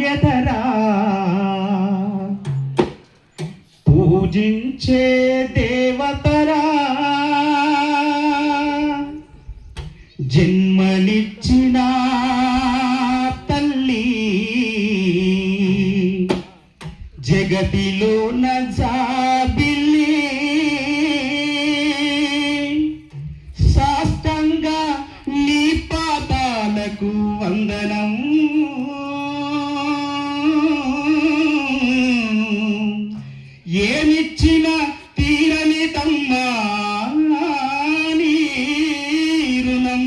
ఎదరా పూజించే దేవతరా జన్మనిచ్చిన తల్లి జగతిలో నజాబిల్లి సాష్టంగా నీ పాదాలకు వందనం ఏమిచ్చిన తీరని తమ్మా నీ రుణం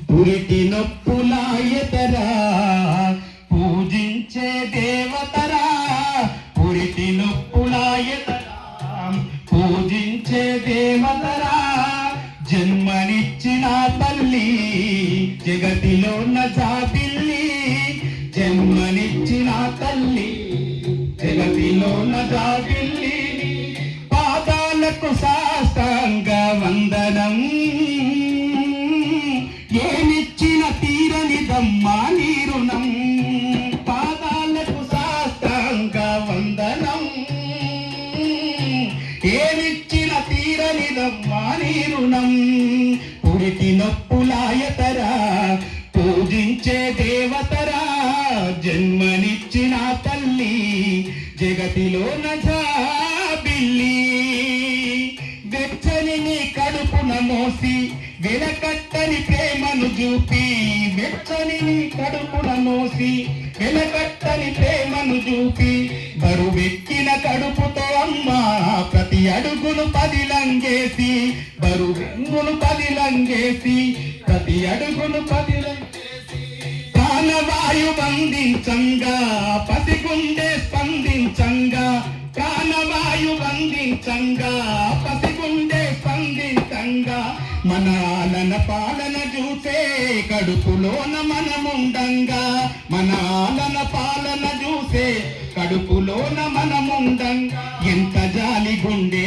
పురిటి నొప్పులాయతరా పూజించే దేవతరా పురిటి నొప్పులాయతరా పూజించే దేవతరా జన్మనిచ్చిన తల్లి జగతిలో నజాబిల్లి జన్మనిచ్చిన తల్లి జగతిలో నజాబిల్లి పాదాలకు సాష్టాంగ వందనం ఏమిచ్చిన తీరనిదమ్మా నీ రుణం పాదాలకు సాష్టాంగ వందనం ఏమిచ్చిన తీరనిదమ్మా నీ రుణం పురిటి నొప్పులాయతరా పూజించే దేవతరా జన్మనిచ్చిన తల్లి జగతిలో నజాబిల్లి వెచ్చని నీ కడుపున మోసి వెలకట్టని ప్రేమను చూపి వెచ్చని నీ కడుపున మోసి వెలకట్టని ప్రేమను చూపి బరువెక్కిన కడుపుతో అమ్మా ప్రతి అడుగును పదిలంగేసి బరువెంగును పదిలంగేసి ప్రతి అడుగును పదిలంగేసి ప్రాణవాయు బంధించంగా పసిగుండె స్పందించంగా ప్రాణవాయు బంధించంగా పసిగుండె స్పందించంగా మన ఆలన పాలన చూసే కడుపులోన మనముండంగా మన ఆలన పాలన చూసే కడుపులోన మనముండంగా ఎంత జాలి గుండె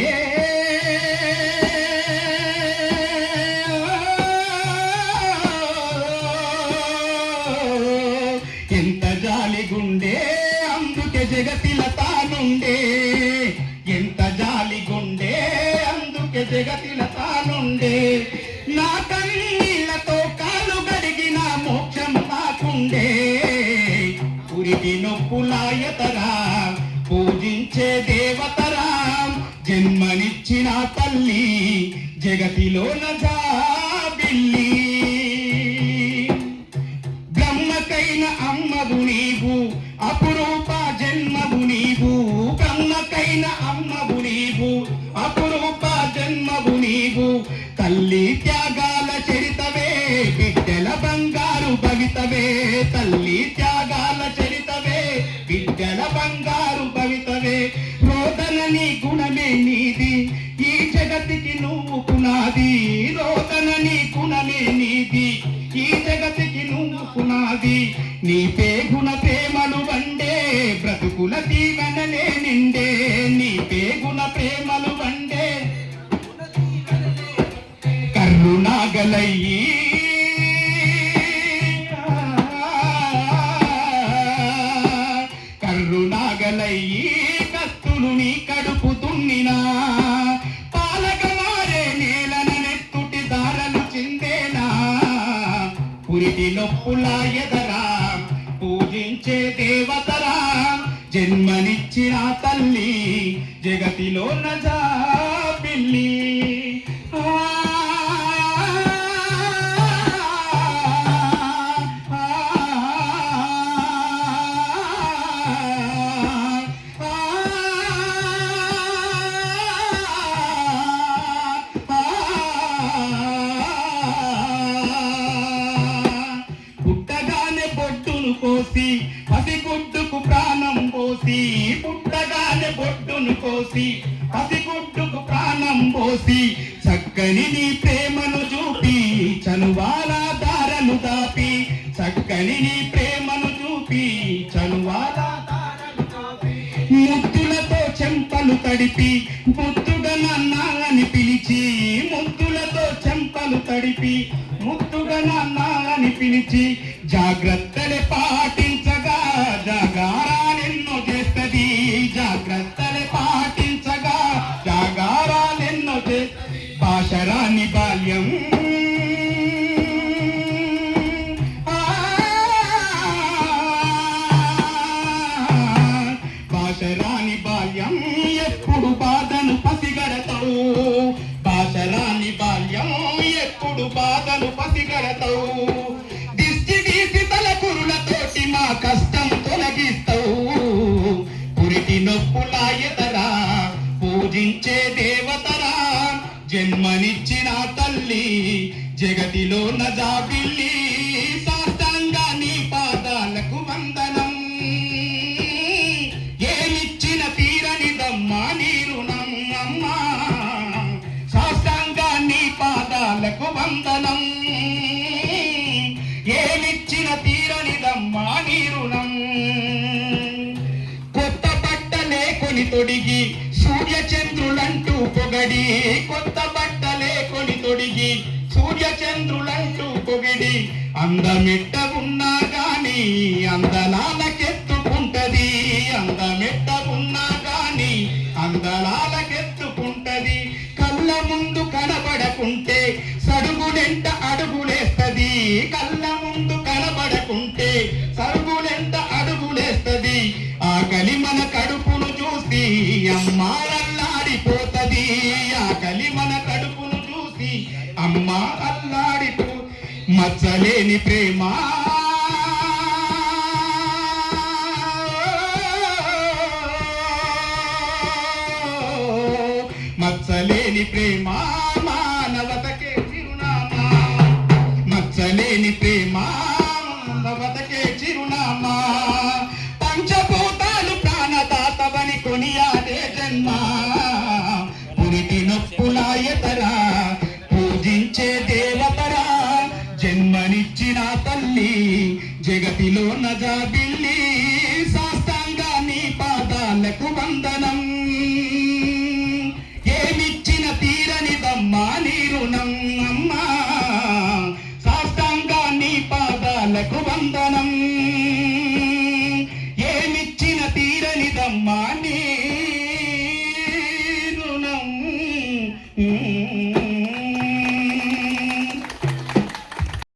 ఎంత జాలి గుండె అందుకే జగతిల తానుండే ఎంత జాలి గుండె అందుకే జగతిల తానుండే నా కన్నీళ్లతో కాలు గడిగిన మోక్షం నాకుండే పురిటి నొప్పులాయతరా పూజించే దేవతరా జన్మనిచ్చిన తల్లి జగతిలో నజాబిల్లి బ్రహ్మకైన అమ్మవు నీవు అపురూప జన్మవు నీవు బ్రహ్మకైన అమ్మవు నీవు అపురూప జన్మవు నీవు తల్లి త్యాగాల చరితవే బిడ్డల బంగారు భవితవే తల్లి త్యాగాల చరితవే బిడ్డల బంగారు భవితవే రోదన నీ గుణమే నీది ఈ జగతికి నువ్వు పునాది రోదన నీ గుణమే నీది ఈ జగతికి నువ్వు పునాది నీ పేగుణ ప్రేమలు వండే బ్రతుకుల దీవెనలే నిండే నీ పేగుణ ప్రేమలు వండే కరుణాగలయ్యి కరుణాగలయ్యి కత్తులు నీ కడుపు దున్నినా పాలక మారే నేలన నెత్తుటి దారలు చిందేనా పురిటి నొప్పులాయదరా పూజించే దేవతరా జన్మనిచ్చిన తల్లి జగతిలో నజాబిల్లి కోసి పసిగుడ్డుకు ప్రాణం పోసి పుట్టగానే బొడ్డును కోసి పసిగుడ్డుకు ప్రాణం పోసి చక్కని నీ ప్రేమను చూపి చనువాల దారను దాపి చక్కని నీ ప్రేమను చూపి చనువాల దారను దాపి ముద్దులతో చెంపలు తడిపి ముద్దుగా నాన్న అని పిలిచి ముద్దులతో చెంపలు తడిపి ముద్దుగా నాన్న అని పిలిచి జాగ్రత్తలే పాటించగా జాగారాలెన్నో చేస్తది, జాగ్రత్తలే పాటించగా జాగారాలెన్నో చేస్తది. పాశరాని బాల్యం పాశరాని బాల్యం ఎప్పుడు బాధను పసిగడతావు, పాశరాని బాల్యం ఎప్పుడు బాధను పసిగడతావు. దిష్టి తీసి తల కురులతోటి మా కష్టం తొలగిస్తావు. పురిటి నొప్పుల ఎదరా పూజించే దేవతరా, జన్మనిచ్చిన తల్లి జగతిలో నజాబిల్లి. సాష్టాంగా నీ పాదాలకు వందనం, ఏమిచ్చిన తీరనిదమ్మా నీ రుణం అమ్మా. సాష్టాంగా నీ పాదాలకు వందనం, ఏమిచ్చిన తీరనిదమ్మా నీ రుణం. కొత్త బట్టలే కొని తొడిగి సూర్యచంద్రులంటూ పొగడి, కొత్త బట్టలే కొని తొడిగి సూర్యచంద్రులంటూ పొగిడి. అందమెట్ట ఉన్నా గాని అందలాలకెత్తుకుంటది, అందమెట్ట ఉన్నా గాని అందలాలకెత్తుకుంటది. కళ్ళ ముందు కనబడకుంటే సడుగులెంట అడుగులేస్తది, కళ్ళ ముందు కనబడకుంటే సడుగులెంట అడుగులేస్తది. ఆకలి మన కడుపును చూసి అమ్మా అల్లాడిపోతది, ఆకలి మన కడుపును చూసి అమ్మా అల్లాడిపో. మచ్చలేని ప్రేమ మచ్చలేని ప్రేమ మానవతకే చిరునామా, మచ్చలేని ప్రేమ మానవతకే చిరునామా. పంచభూతాలు ప్రాణదాతవని కొనియాడే జన్మ, పురిటి నొప్పుల ఎదరా పూజించే దేవతరా, జన్మనిచ్చిన తల్లి జగతిలో నజాబిల్లి. సాష్టాంగా నీ పాదాలకు వందనం.